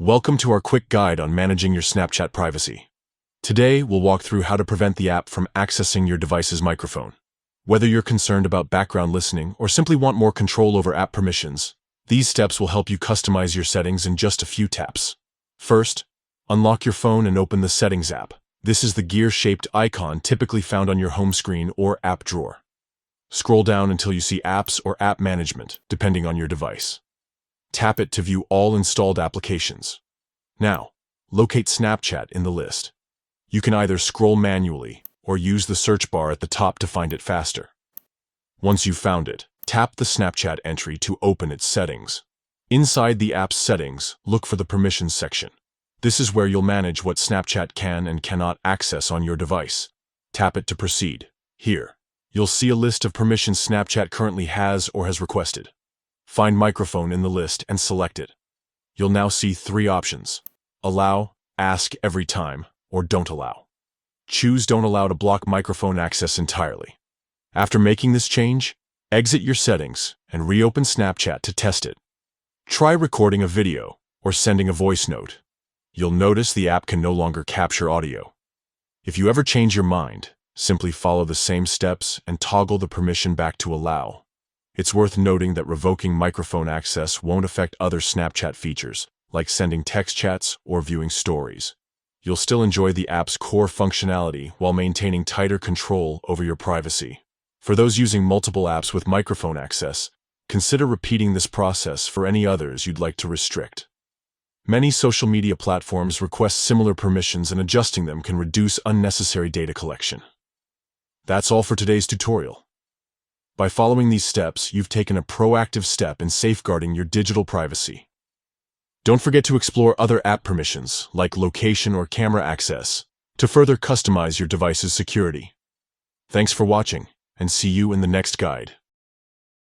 Welcome to our quick guide on managing your Snapchat privacy. Today, we'll walk through how to prevent the app from accessing your device's microphone. Whether you're concerned about background listening or simply want more control over app permissions, these steps will help you customize your settings in just a few taps. First, unlock your phone and open the Settings app. This is the gear-shaped icon typically found on your home screen or app drawer. Scroll down until you see Apps or App Management, depending on your device. Tap it to view all installed applications. Now, locate Snapchat in the list. You can either scroll manually or use the search bar at the top to find it faster. Once you've found it, tap the Snapchat entry to open its settings. Inside the app's settings, look for the Permissions section. This is where you'll manage what Snapchat can and cannot access on your device. Tap it to proceed. Here, you'll see a list of permissions Snapchat currently has or has requested. Find Microphone in the list and select it. You'll now see three options: Allow, Ask Every Time, or Don't Allow. Choose Don't Allow to block microphone access entirely. After making this change, exit your settings and reopen Snapchat to test it. Try recording a video or sending a voice note. You'll notice the app can no longer capture audio. If you ever change your mind, simply follow the same steps and toggle the permission back to Allow. It's worth noting that revoking microphone access won't affect other Snapchat features, like sending text chats or viewing stories. You'll still enjoy the app's core functionality while maintaining tighter control over your privacy. For those using multiple apps with microphone access, consider repeating this process for any others you'd like to restrict. Many social media platforms request similar permissions, and adjusting them can reduce unnecessary data collection. That's all for today's tutorial. By following these steps, you've taken a proactive step in safeguarding your digital privacy. Don't forget to explore other app permissions, like location or camera access, to further customize your device's security. Thanks for watching, and see you in the next guide.